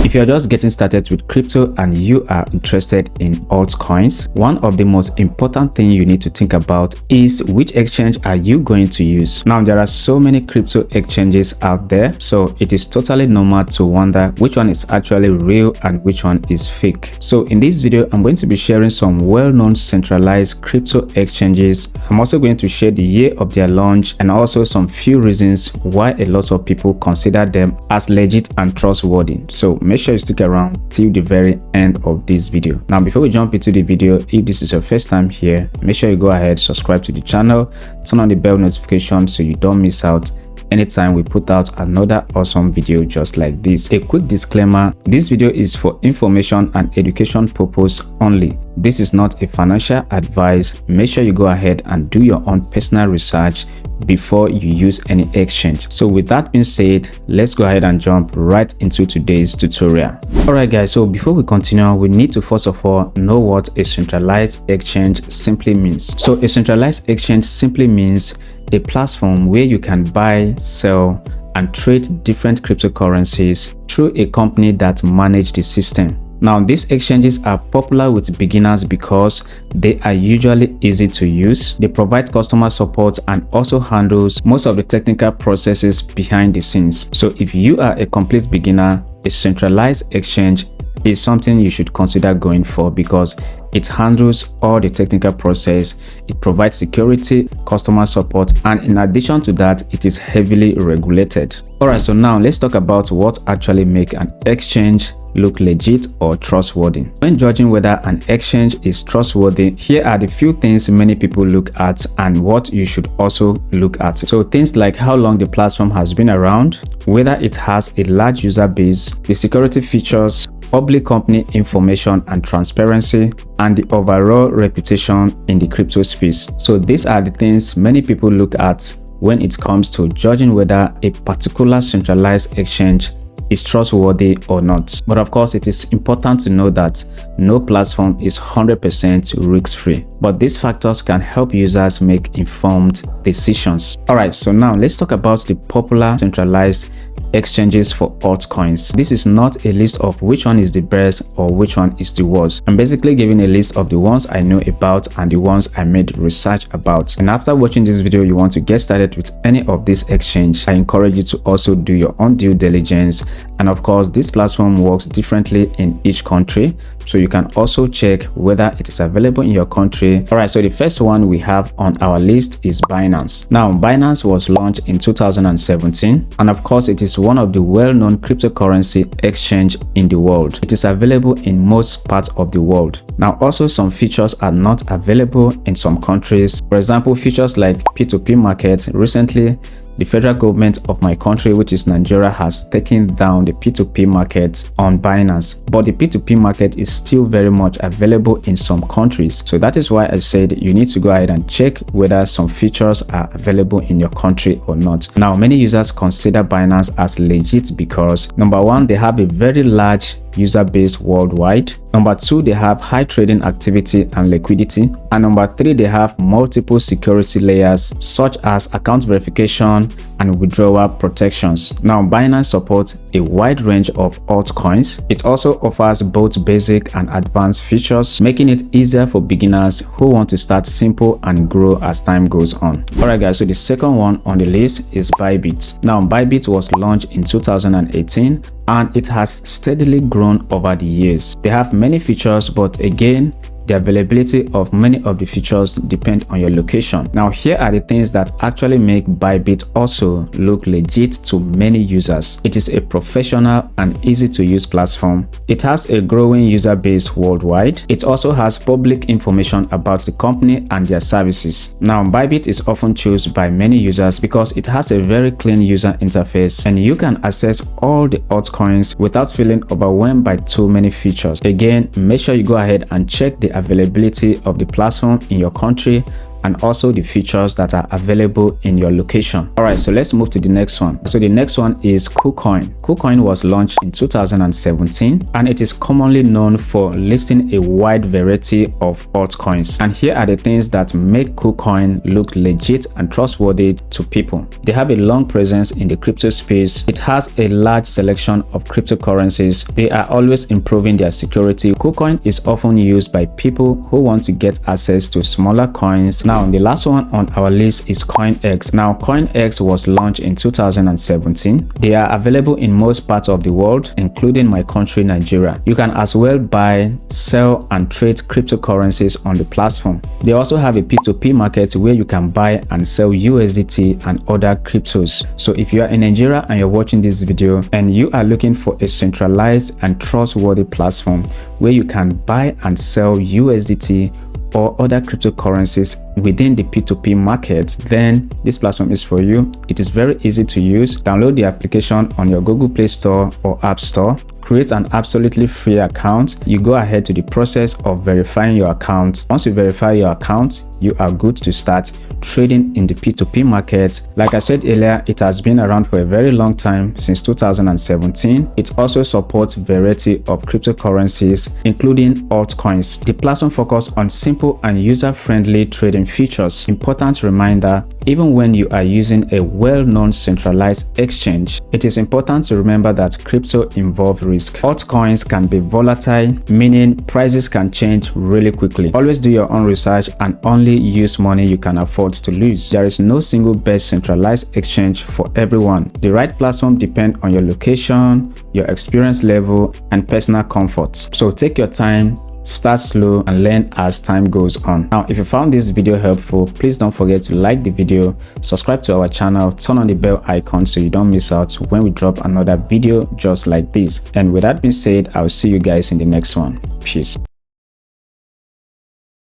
If you're just getting started with crypto and you are interested in altcoins, one of the most important things you need to think about is which exchange are you going to use. Now, there are so many crypto exchanges out there, so it is totally normal to wonder which one is actually real and which one is fake. So in this video, I'm going to be sharing some well-known centralized crypto exchanges. I'm also going to share the year of their launch and also some few reasons why a lot of people consider them as legit and trustworthy. So make sure you stick around till the very end of this video. Now, before we jump into the video, if this is your first time here, make sure you go ahead, subscribe to the channel, turn on the bell notification so you don't miss out anytime we put out another awesome video just like this. A quick disclaimer, this video is for information and education purpose only. This is not a financial advice. Make sure you go ahead and do your own personal research before you use any exchange. So with that being said, let's go ahead and jump right into today's tutorial. Alright guys, so before we continue, we need to first of all know what a centralized exchange simply means. So a centralized exchange simply means a platform where you can buy, sell, and trade different cryptocurrencies through a company that manages the system. Now, these exchanges are popular with beginners because they are usually easy to use. They provide customer support and also handles most of the technical processes behind the scenes. So if you are a complete beginner, a centralized exchange is something you should consider going for because it handles all the technical process, it provides security, customer support, and in addition to that, it is heavily regulated. Alright, so now let's talk about what actually makes an exchange look legit or trustworthy. When judging whether an exchange is trustworthy, here are the few things many people look at and what you should also look at. So things like how long the platform has been around, whether it has a large user base, the security features, public company information and transparency, and the overall reputation in the crypto space. So these are the things many people look at when it comes to judging whether a particular centralized exchange is trustworthy or not. But of course, it is important to know that no platform is 100% risk-free, but these factors can help users make informed decisions. Alright, so now let's talk about the popular centralized exchanges for altcoins. This is not a list of which one is the best or which one is the worst. I'm basically giving a list of the ones I know about and the ones I made research about. And after watching this video, you want to get started with any of these exchange, I encourage you to also do your own due diligence. And of course, this platform works differently in each country, so you can also check whether it is available in your country. Alright, so the first one we have on our list is Binance. Now, Binance was launched in 2017, and of course, it is one of the well-known cryptocurrency exchange in the world. It is available in most parts of the world. Now, also some features are not available in some countries. For example, features like P2P market. Recently, the federal government of my country, which is Nigeria, has taken down the P2P market on Binance, but the P2P market is still very much available in some countries. So that is why I said you need to go ahead and check whether some features are available in your country or not. Now, many users consider Binance as legit because number one, they have a very large user base worldwide. Number two, they have high trading activity and liquidity. And number three, they have multiple security layers such as account verification and withdrawal protections. Now, Binance supports a wide range of altcoins. It also offers both basic and advanced features, making it easier for beginners who want to start simple and grow as time goes on. Alright guys, so the second one on the list is Bybit. Now, Bybit was launched in 2018 and it has steadily grown over the years. They have many features, but again, the availability of many of the features depend on your location. Now, here are the things that actually make Bybit also look legit to many users. It is a professional and easy to use platform. It has a growing user base worldwide. It also has public information about the company and their services. Now, Bybit is often chosen by many users because it has a very clean user interface and you can access all the altcoins without feeling overwhelmed by too many features. Again, make sure you go ahead and check the availability of the platform in your country and also the features that are available in your location. Alright, so let's move to the next one. So the next one is KuCoin. KuCoin was launched in 2017 and it is commonly known for listing a wide variety of altcoins. And here are the things that make KuCoin look legit and trustworthy to people. They have a long presence in the crypto space. It has a large selection of cryptocurrencies. They are always improving their security. KuCoin is often used by people who want to get access to smaller coins. Now, the last one on our list is CoinEx. Now, CoinEx was launched in 2017. They are available in most parts of the world, including my country, Nigeria. You can as well buy, sell, and trade cryptocurrencies on the platform. They also have a P2P market where you can buy and sell USDT and other cryptos. So if you are in Nigeria and you're watching this video and you are looking for a centralized and trustworthy platform where you can buy and sell USDT or other cryptocurrencies within the P2P market, then this platform is for you. It is very easy to use. Download the application on your Google Play Store or App Store. Create an absolutely free account. You go ahead to the process of verifying your account. Once you verify your account, you are good to start trading in the P2P market. Like I said earlier, it has been around for a very long time, since 2017. It also supports a variety of cryptocurrencies, including altcoins. The platform focuses on simple and user-friendly trading features. Important reminder, even when you are using a well-known centralized exchange, it is important to remember that crypto involves risk. Altcoins can be volatile, meaning prices can change really quickly. Always do your own research and only use money you can afford to lose. There is no single best centralized exchange for everyone. The right platform depends on your location, your experience level, and personal comforts. So take your time, start slow, and learn as time goes on. Now, if you found this video helpful, please don't forget to like the video, subscribe to our channel, turn on the bell icon so you don't miss out when we drop another video just like this. And with that being said, I'll see you guys in the next one. Peace.